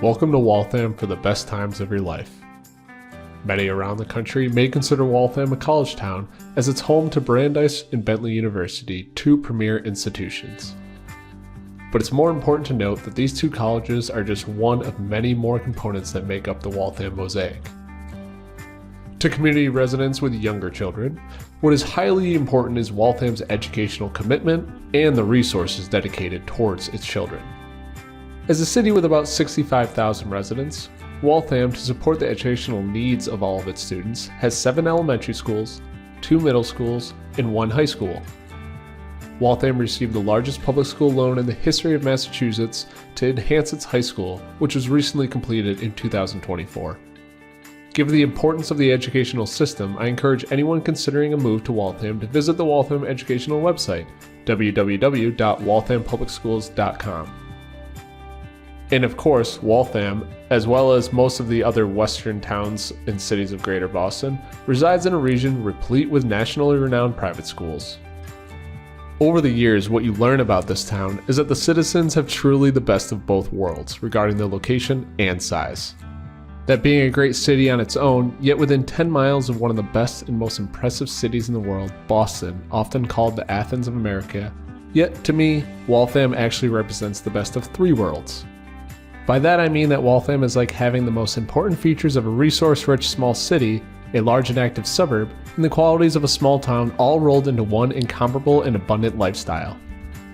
Welcome to Waltham for the best times of your life. Many around the country may consider Waltham a college town as it's home to Brandeis and Bentley University, two premier institutions. But it's more important to note that these two colleges are just one of many more components that make up the Waltham mosaic. To community residents with younger children, what is highly important is Waltham's educational commitment and the resources dedicated towards its children. As a city with about 65,000 residents, Waltham, to support the educational needs of all of its students, has 7 elementary schools, 2 middle schools, and 1 high school. Waltham received the largest public school loan in the history of Massachusetts to enhance its high school, which was recently completed in 2024. Given the importance of the educational system, I encourage anyone considering a move to Waltham to visit the Waltham educational website, www.walthampublicschools.com. And of course, Waltham, as well as most of the other western towns and cities of Greater Boston, resides in a region replete with nationally renowned private schools. Over the years, what you learn about this town is that the citizens have truly the best of both worlds regarding their location and size. That being a great city on its own, yet within 10 miles of one of the best and most impressive cities in the world, Boston, often called the Athens of America, yet to me, Waltham actually represents the best of 3 worlds. By that I mean that Waltham is like having the most important features of a resource-rich small city, a large and active suburb, and the qualities of a small town all rolled into one incomparable and abundant lifestyle.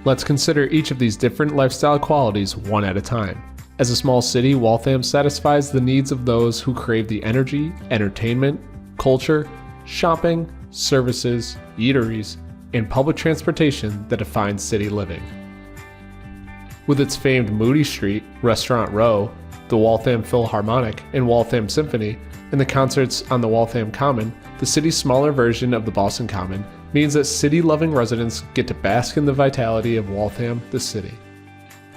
Let's consider each of these different lifestyle qualities one at a time. As a small city, Waltham satisfies the needs of those who crave the energy, entertainment, culture, shopping, services, eateries, and public transportation that define city living. With its famed Moody Street, Restaurant Row, the Waltham Philharmonic and Waltham Symphony, and the concerts on the Waltham Common, the city's smaller version of the Boston Common, means that city-loving residents get to bask in the vitality of Waltham, the city.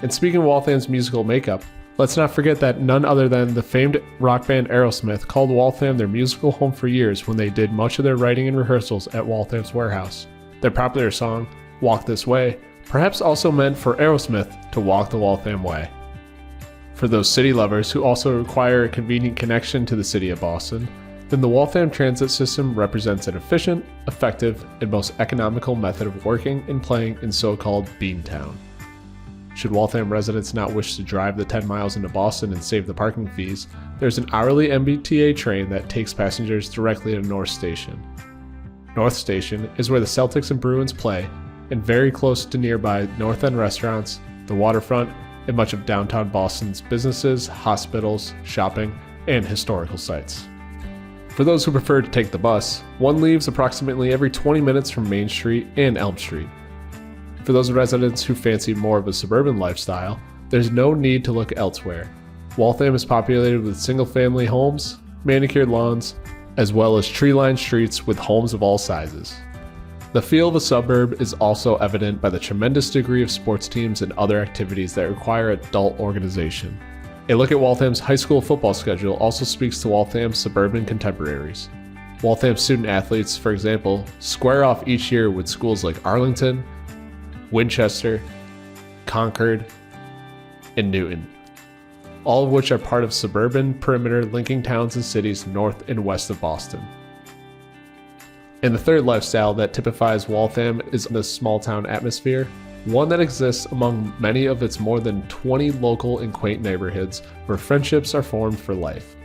And speaking of Waltham's musical makeup, let's not forget that none other than the famed rock band Aerosmith called Waltham their musical home for years when they did much of their writing and rehearsals at Waltham's warehouse. Their popular song, Walk This Way, perhaps also meant for Aerosmith to walk the Waltham way. For those city lovers who also require a convenient connection to the city of Boston, then the Waltham transit system represents an efficient, effective, and most economical method of working and playing in so-called Beantown. Should Waltham residents not wish to drive the 10 miles into Boston and save the parking fees, there's an hourly MBTA train that takes passengers directly to North Station. North Station is where the Celtics and Bruins play, and very close to nearby North End restaurants, the waterfront, and much of downtown Boston's businesses, hospitals, shopping, and historical sites. For those who prefer to take the bus, one leaves approximately every 20 minutes from Main Street and Elm Street. For those residents who fancy more of a suburban lifestyle, there's no need to look elsewhere. Waltham is populated with single-family homes, manicured lawns, as well as tree-lined streets with homes of all sizes. The feel of a suburb is also evident by the tremendous degree of sports teams and other activities that require adult organization. A look at Waltham's high school football schedule also speaks to Waltham's suburban contemporaries. Waltham student athletes, for example, square off each year with schools like Arlington, Winchester, Concord, and Newton, all of which are part of suburban perimeter linking towns and cities north and west of Boston. And the third lifestyle that typifies Waltham is the small town atmosphere, one that exists among many of its more than 20 local and quaint neighborhoods where friendships are formed for life.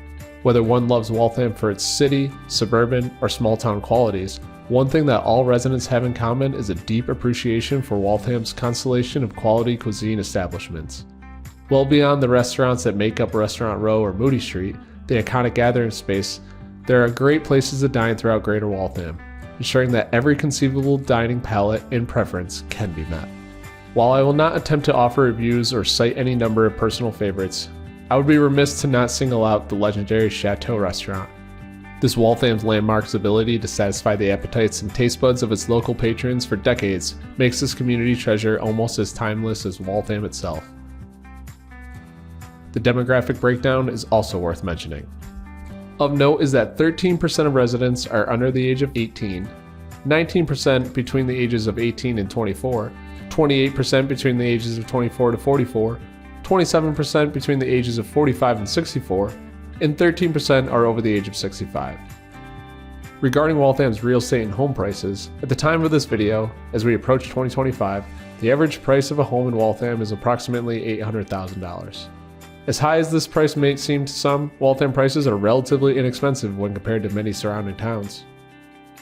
Whether one loves Waltham for its city, suburban, or small town qualities, one thing that all residents have in common is a deep appreciation for Waltham's constellation of quality cuisine establishments. Well beyond the restaurants that make up Restaurant Row or Moody Street, the iconic gathering space, there are great places to dine throughout Greater Waltham, ensuring that every conceivable dining palate and preference can be met. While I will not attempt to offer reviews or cite any number of personal favorites, I would be remiss to not single out the legendary Chateau restaurant. This Waltham's landmark's ability to satisfy the appetites and taste buds of its local patrons for decades makes this community treasure almost as timeless as Waltham itself. The demographic breakdown is also worth mentioning. Of note is that 13% of residents are under the age of 18, 19% between the ages of 18 and 24, 28% between the ages of 24 to 44, 27% between the ages of 45 and 64, and 13% are over the age of 65. Regarding Waltham's real estate and home prices, at the time of this video, as we approach 2025, the average price of a home in Waltham is approximately $800,000. As high as this price may seem to some, Waltham prices are relatively inexpensive when compared to many surrounding towns.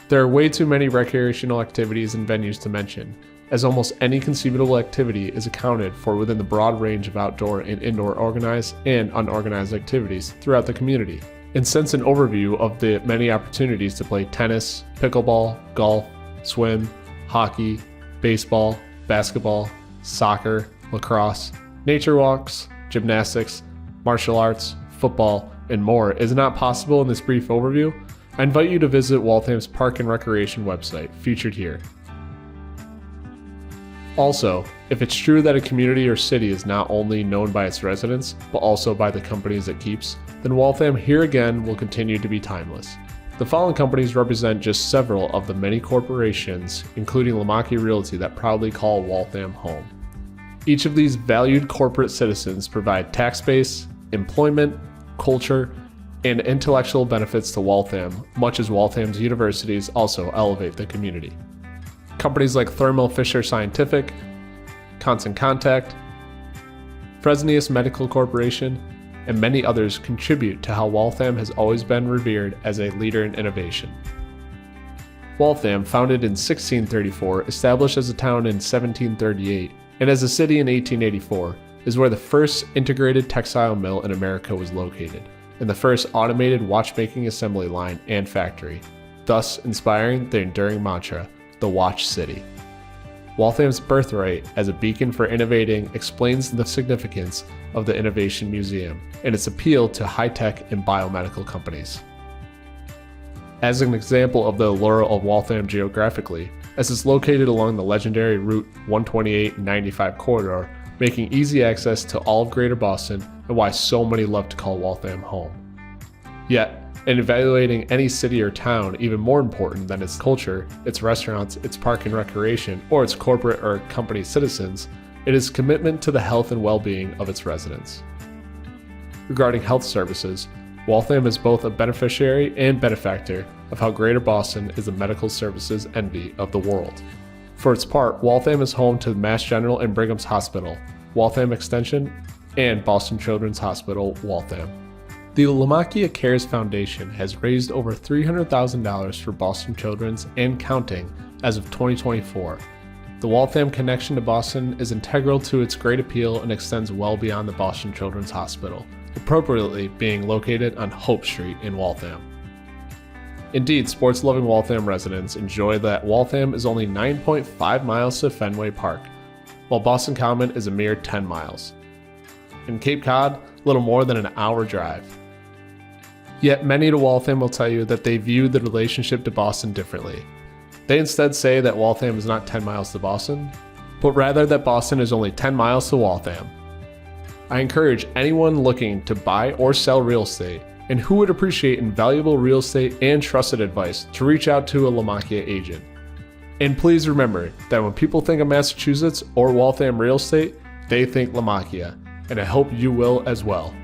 There are way too many recreational activities and venues to mention, as almost any conceivable activity is accounted for within the broad range of outdoor and indoor organized and unorganized activities throughout the community. And since an overview of the many opportunities to play tennis, pickleball, golf, swim, hockey, baseball, basketball, soccer, lacrosse, nature walks, gymnastics, martial arts, football, and more is not possible in this brief overview, I invite you to visit Waltham's Park and Recreation website, featured here. Also, if it's true that a community or city is not only known by its residents, but also by the companies it keeps, then Waltham here again will continue to be timeless. The following companies represent just several of the many corporations, including Lamacchia Realty, that proudly call Waltham home. Each of these valued corporate citizens provide tax base, employment, culture, and intellectual benefits to Waltham, much as Waltham's universities also elevate the community. Companies like Thermo Fisher Scientific, Constant Contact, Fresenius Medical Corporation, and many others contribute to how Waltham has always been revered as a leader in innovation. Waltham, founded in 1634, established as a town in 1738, and as a city in 1884, is where the first integrated textile mill in America was located, and the first automated watchmaking assembly line and factory, thus inspiring the enduring mantra, the Watch City. Waltham's birthright as a beacon for innovating explains the significance of the Innovation Museum and its appeal to high-tech and biomedical companies. As an example of the allure of Waltham geographically, as it's located along the legendary Route 128 and 95 corridor, making easy access to all of Greater Boston, and why so many love to call Waltham home. Yet, in evaluating any city or town, even more important than its culture, its restaurants, its park and recreation, or its corporate or company citizens, it is commitment to the health and well-being of its residents. Regarding health services, Waltham is both a beneficiary and benefactor of how Greater Boston is the medical services envy of the world. For its part, Waltham is home to Mass General and Brigham's Hospital, Waltham Extension, and Boston Children's Hospital, Waltham. The Lamacchia Cares Foundation has raised over $300,000 for Boston Children's and counting as of 2024. The Waltham connection to Boston is integral to its great appeal and extends well beyond the Boston Children's Hospital, appropriately being located on Hope Street in Waltham. Indeed, sports-loving Waltham residents enjoy that Waltham is only 9.5 miles to Fenway Park, while Boston Common is a mere 10 miles. In Cape Cod, little more than an hour drive. Yet many to Waltham will tell you that they view the relationship to Boston differently. They instead say that Waltham is not 10 miles to Boston, but rather that Boston is only 10 miles to Waltham. I encourage anyone looking to buy or sell real estate and who would appreciate invaluable real estate and trusted advice to reach out to a Lamacchia agent. And please remember that when people think of Massachusetts or Waltham real estate, they think Lamacchia, and I hope you will as well.